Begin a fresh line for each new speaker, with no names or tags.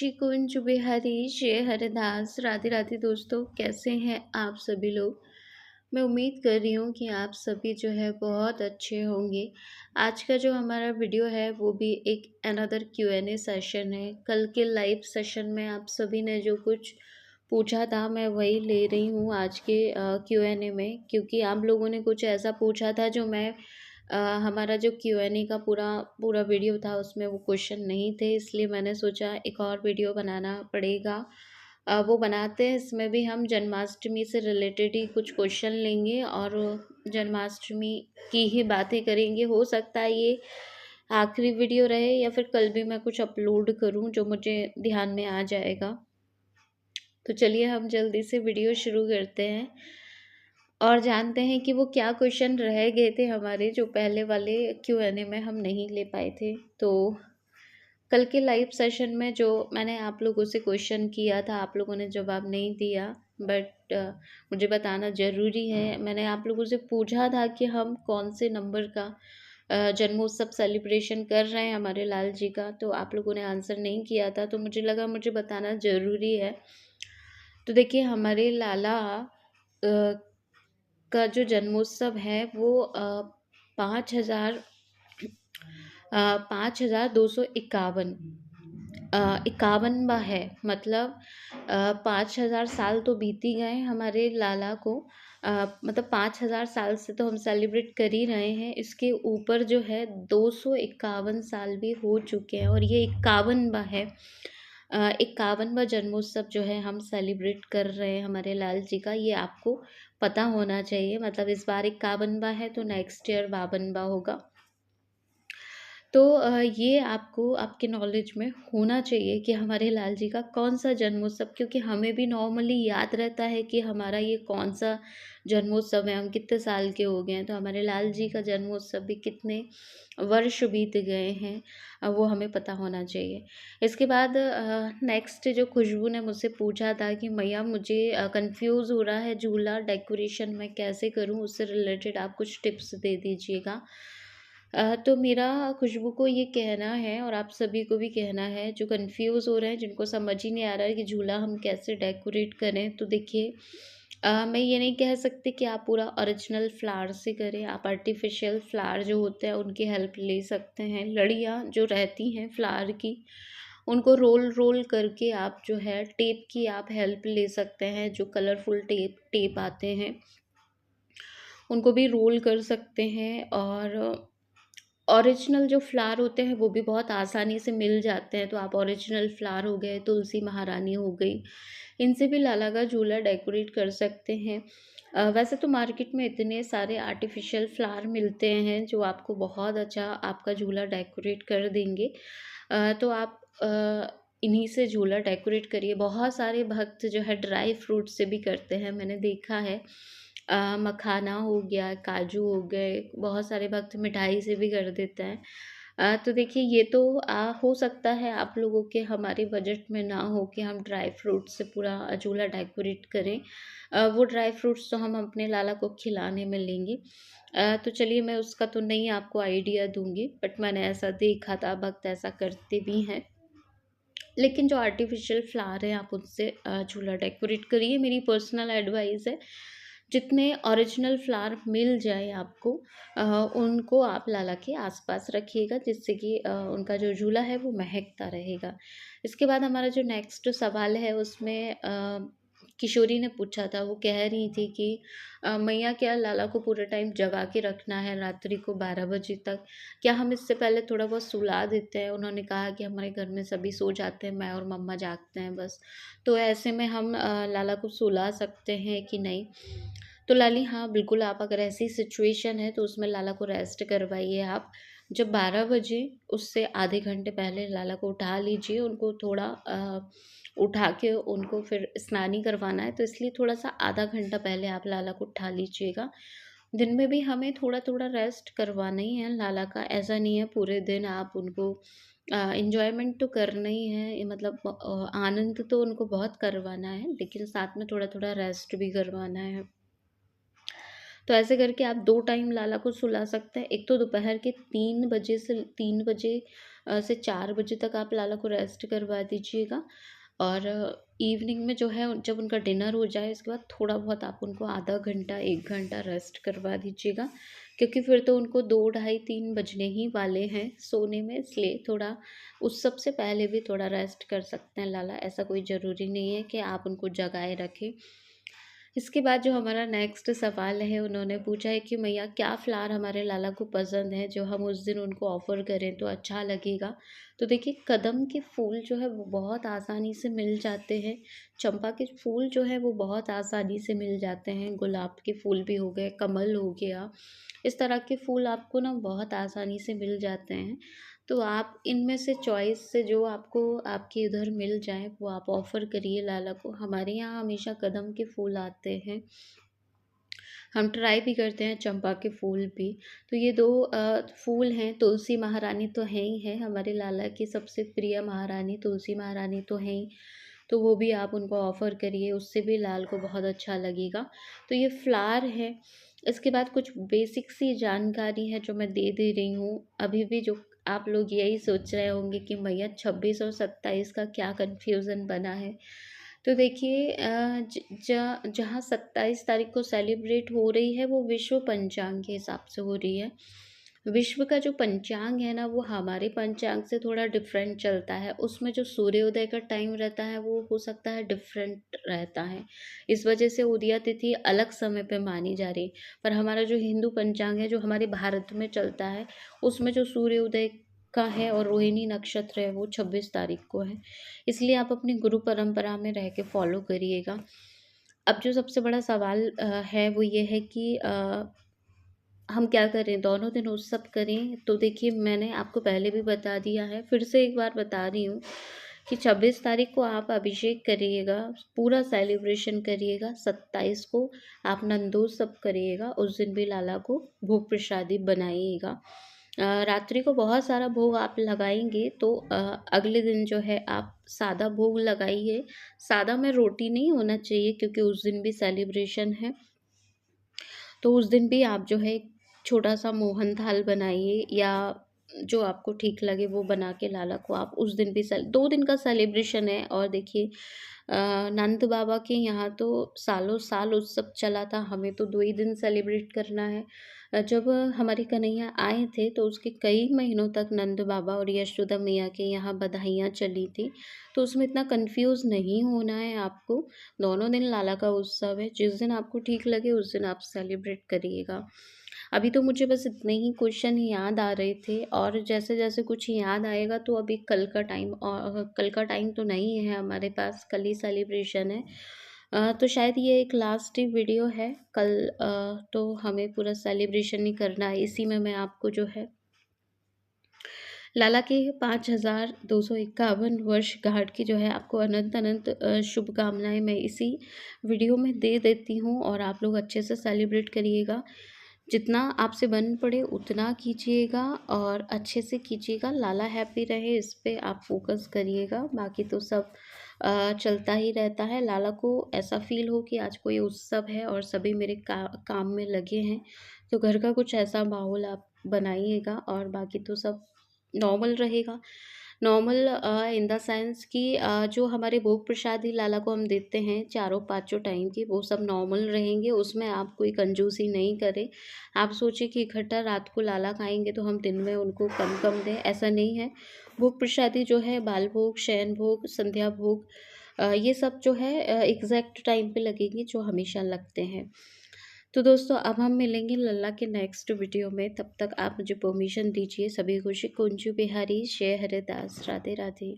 श्री कुंज बिहारी जय हरदास। राधे राधे दोस्तों, कैसे हैं आप सभी लोग। मैं उम्मीद कर रही हूँ कि आप सभी जो है बहुत अच्छे होंगे। आज का जो हमारा वीडियो है वो भी एक अनदर Q&A सेशन है। कल के लाइव सेशन में आप सभी ने जो कुछ पूछा था मैं वही ले रही हूँ आज के Q&A में, क्योंकि आप लोगों ने कुछ ऐसा पूछा था जो मैं हमारा जो Q&A का पूरा पूरा वीडियो था उसमें वो क्वेश्चन नहीं थे, इसलिए मैंने सोचा एक और वीडियो बनाना पड़ेगा। वो बनाते हैं, इसमें भी हम जन्माष्टमी से रिलेटेड ही कुछ क्वेश्चन लेंगे और जन्माष्टमी की ही बातें करेंगे। हो सकता है ये आखिरी वीडियो रहे या फिर कल भी मैं कुछ अपलोड करूं जो मुझे ध्यान में आ जाएगा। तो चलिए हम जल्दी से वीडियो शुरू करते हैं और जानते हैं कि वो क्या क्वेश्चन रह गए थे हमारे, जो पहले वाले Q&A में हम नहीं ले पाए थे। तो कल के लाइव सेशन में जो मैंने आप लोगों से क्वेश्चन किया था, आप लोगों ने जवाब नहीं दिया, बट मुझे बताना ज़रूरी है। मैंने आप लोगों से पूछा था कि हम कौन से नंबर का जन्मोत्सव सेलिब्रेशन कर रहे हैं हमारे लाल जी का, तो आप लोगों ने आंसर नहीं किया था, तो मुझे लगा मुझे बताना ज़रूरी है। तो देखिए, हमारे लाला का जो जन्मोत्सव है वो 5,000 5,251 इक्यावनवा है। मतलब 5,000 साल तो बीत ही गए हमारे लाला को। मतलब 5,000 साल से तो हम सेलिब्रेट कर ही रहे हैं, इसके ऊपर जो है 251 साल भी हो चुके हैं और ये 51वां है। 51वां जन्मोत्सव जो है हम सेलिब्रेट कर रहे हैं हमारे लाल जी का, ये आपको पता होना चाहिए। मतलब इस बार 51वां है तो नेक्स्ट ईयर 52वां होगा। तो ये आपको आपके नॉलेज में होना चाहिए कि हमारे लाल जी का कौन सा जन्मोत्सव, क्योंकि हमें भी नॉर्मली याद रहता है कि हमारा ये कौन सा जन्मोत्सव है, हम कितने साल के हो गए हैं। तो हमारे लाल जी का जन्मोत्सव भी कितने वर्ष बीत गए हैं वो हमें पता होना चाहिए। इसके बाद नेक्स्ट जो खुशबू ने मुझसे पूछा था कि मैया मुझे कंफ्यूज हो रहा है, झूला डेकोरेशन मैं कैसे करूं, उससे रिलेटेड आप कुछ टिप्स दे दीजिएगा। तो मेरा खुशबू को ये कहना है और आप सभी को भी कहना है जो कंफ्यूज हो रहे हैं, जिनको समझ ही नहीं आ रहा है कि झूला हम कैसे डेकोरेट करें। तो देखिए, मैं ये नहीं कह सकती कि आप पूरा ओरिजिनल फ्लावर से करें। आप आर्टिफिशियल फ्लावर जो होते हैं उनकी हेल्प ले सकते हैं। लड़ियाँ जो रहती हैं फ्लावर की, उनको रोल रोल करके आप जो है टेप की आप हेल्प ले सकते हैं। जो कलरफुल टेप टेप आते हैं उनको भी रोल कर सकते हैं। और ओरिजिनल जो फ्लावर होते हैं वो भी बहुत आसानी से मिल जाते हैं। तो आप ओरिजिनल फ्लावर हो गए, तुलसी महारानी हो गई, इनसे भी लाला का झूला डेकोरेट कर सकते हैं। वैसे तो मार्केट में इतने सारे आर्टिफिशियल फ्लावर मिलते हैं जो आपको बहुत अच्छा आपका झूला डेकोरेट कर देंगे। तो आप इन्हीं से झूला डेकोरेट करिए। बहुत सारे भक्त जो है ड्राई फ्रूट से भी करते हैं, मैंने देखा है। मखाना हो गया, काजू हो गए, बहुत सारे भक्त मिठाई से भी कर देते हैं। तो देखिए, ये तो हो सकता है आप लोगों के हमारे बजट में ना हो कि हम ड्राई फ्रूट से पूरा झूला डेकोरेट करें। वो ड्राई फ्रूट्स तो हम अपने लाला को खिलाने में लेंगे। तो चलिए, मैं उसका तो नहीं आपको आइडिया दूंगी, बट मैंने ऐसा देखा था, भक्त ऐसा करते भी हैं। लेकिन जो आर्टिफिशियल फ्लावर है आप उनसे झूला डेकोरेट करिए, मेरी पर्सनल एडवाइस है। जितने ओरिजिनल फ्लावर मिल जाए आपको, उनको आप लाला के आसपास रखिएगा, जिससे कि उनका जो झूला है वो महकता रहेगा। इसके बाद हमारा जो नेक्स्ट सवाल है उसमें किशोरी ने पूछा था, वो कह रही थी कि मैया क्या लाला को पूरे टाइम जगा के रखना है रात्रि को 12 बजे तक, क्या हम इससे पहले थोड़ा बहुत सुला देते हैं। उन्होंने कहा कि हमारे घर में सभी सो जाते हैं, मैं और मम्मा जागते हैं बस। तो ऐसे में हम लाला को सुला सकते हैं कि नहीं। तो लाली, हाँ बिल्कुल, आप अगर ऐसी सिचुएशन है तो उसमें लाला को रेस्ट करवाइए। आप जब 12 बजे उससे आधे घंटे पहले लाला को उठा लीजिए। उनको थोड़ा उठा के उनको फिर स्नान ही करवाना है, तो इसलिए थोड़ा सा आधा घंटा पहले आप लाला को उठा लीजिएगा। दिन में भी हमें थोड़ा थोड़ा रेस्ट करवाना ही है लाला का। ऐसा नहीं है पूरे दिन आप उनको इंजॉयमेंट तो करना ही है, ये मतलब आनंद तो उनको बहुत करवाना है, लेकिन साथ में थोड़ा थोड़ा रेस्ट भी करवाना है। तो ऐसे करके आप 2 टाइम लाला को सुला सकते हैं। एक तो दोपहर के 3 बजे से 4 बजे तक आप लाला को रेस्ट करवा दीजिएगा, और इवनिंग में जो है जब उनका डिनर हो जाए इसके बाद थोड़ा बहुत आप उनको आधा घंटा 1 घंटा रेस्ट करवा दीजिएगा, क्योंकि फिर तो उनको 2 ढाई 3 बजने ही वाले हैं सोने में, इसलिए थोड़ा उस सब से पहले भी थोड़ा रेस्ट कर सकते हैं लाला। ऐसा कोई ज़रूरी नहीं है कि आप उनको जगाए रखें। इसके बाद जो हमारा नेक्स्ट सवाल है, उन्होंने पूछा है कि मैया क्या फ्लावर हमारे लाला को पसंद है जो हम उस दिन उनको ऑफ़र करें तो अच्छा लगेगा। तो देखिए, कदम के फूल जो है वो बहुत आसानी से मिल जाते हैं, चंपा के फूल जो है वो बहुत आसानी से मिल जाते हैं, गुलाब के फूल भी हो गए, कमल हो गया, इस तरह के फूल आपको ना बहुत आसानी से मिल जाते हैं। तो आप इनमें से चॉइस से जो आपको आपके इधर मिल जाए वो आप ऑफ़र करिए लाला को। हमारे यहाँ हमेशा कदम के फूल आते हैं, हम ट्राई भी करते हैं चंपा के फूल भी। तो ये 2 फूल हैं। तुलसी महारानी तो है ही है, हमारे लाला की सबसे प्रिय महारानी तुलसी महारानी तो हैं ही, तो वो भी आप उनको ऑफ़र करिए, उससे भी लाल को बहुत अच्छा लगेगा। तो ये फ्लावर है। इसके बाद कुछ बेसिक सी जानकारी है जो मैं दे रही हूँ। अभी भी जो आप लोग यही सोच रहे होंगे कि भैया 26 और 27 का क्या कन्फ्यूज़न बना है। तो देखिए, जहाँ 27 तारीख को सेलिब्रेट हो रही है वो विश्व पंचांग के हिसाब से हो रही है। विश्व का जो पंचांग है ना वो हमारे पंचांग से थोड़ा डिफरेंट चलता है, उसमें जो सूर्योदय का टाइम रहता है वो हो सकता है डिफरेंट रहता है, इस वजह से उदया तिथि अलग समय पे मानी जा रही। पर हमारा जो हिंदू पंचांग है जो हमारे भारत में चलता है, उसमें जो सूर्योदय का है और रोहिणी नक्षत्र है वो 26 तारीख को है, इसलिए आप अपनी गुरु परंपरा में रह के फॉलो करिएगा। अब जो सबसे बड़ा सवाल है वो ये है कि हम क्या करें, दोनों दिन उत्सव करें? तो देखिए, मैंने आपको पहले भी बता दिया है, फिर से एक बार बता रही हूँ कि 26 तारीख को आप अभिषेक करिएगा, पूरा सेलिब्रेशन करिएगा, 27 को आप नंदोत्सव करिएगा, उस दिन भी लाला को भोग प्रसादी बनाइएगा। रात्रि को बहुत सारा भोग आप लगाएंगे तो अगले दिन जो है आप सादा भोग लगाइए। सादा में रोटी नहीं होना चाहिए, क्योंकि उस दिन भी सेलिब्रेशन है, तो उस दिन भी आप जो है छोटा सा मोहन थाल बनाइए, या जो आपको ठीक लगे वो बना के लाला को आप उस दिन भी 2 दिन का सेलिब्रेशन है। और देखिए, नंद बाबा के यहाँ तो सालों साल उत्सव चला था, हमें तो 2 ही दिन सेलिब्रेट करना है। जब हमारे कन्हैया आए थे तो उसके कई महीनों तक नंद बाबा और यशोदा मैया के यहाँ बधाइयाँ चली थी, तो उसमें इतना कंफ्यूज नहीं होना है आपको। दोनों दिन लाला का उत्सव है, जिस दिन आपको ठीक लगे उस दिन आप सेलिब्रेट करिएगा। अभी तो मुझे बस इतने ही क्वेश्चन याद आ रहे थे, और जैसे जैसे कुछ याद आएगा तो अभी कल का टाइम, और कल का टाइम तो नहीं है हमारे पास, कल ही सेलिब्रेशन है। तो शायद ये एक लास्ट ही वीडियो है कल। तो हमें पूरा सेलिब्रेशन ही करना है, इसी में मैं आपको जो है लाला के 5251 वर्ष गांठ की जो है आपको अनंत अनंत शुभकामनाएं मैं इसी वीडियो में दे देती हूँ, और आप लोग अच्छे से सेलिब्रेट करिएगा। जितना आपसे बन पड़े उतना कीजिएगा और अच्छे से कीजिएगा, लाला हैप्पी रहे इस पे आप फोकस करिएगा, बाकी तो सब चलता ही रहता है। लाला को ऐसा फील हो कि आज कोई उत्सव है और सभी मेरे काम में लगे हैं, तो घर का कुछ ऐसा माहौल आप बनाइएगा, और बाकी तो सब नॉर्मल रहेगा। नॉर्मल इन द सेंस कि जो हमारे भोग प्रसादी लाला को हम देते हैं चारों पाँचों टाइम की, वो सब नॉर्मल रहेंगे, उसमें आप कोई कंजूसी नहीं करें। आप सोचिए कि इकट्ठा रात को लाला खाएंगे तो हम दिन में उनको कम कम दें, ऐसा नहीं है। भोग प्रसादी जो है बाल भोग, शयन भोग, संध्या भोग, ये सब जो है एग्जैक्ट टाइम पे लगेंगे, जो हमेशा लगते हैं। तो दोस्तों, अब हम मिलेंगे लल्ला के नेक्स्ट वीडियो में, तब तक आप मुझे परमिशन दीजिए। सभी खुशी कुंजू बिहारी, शेर हरिदास, राधे राधे।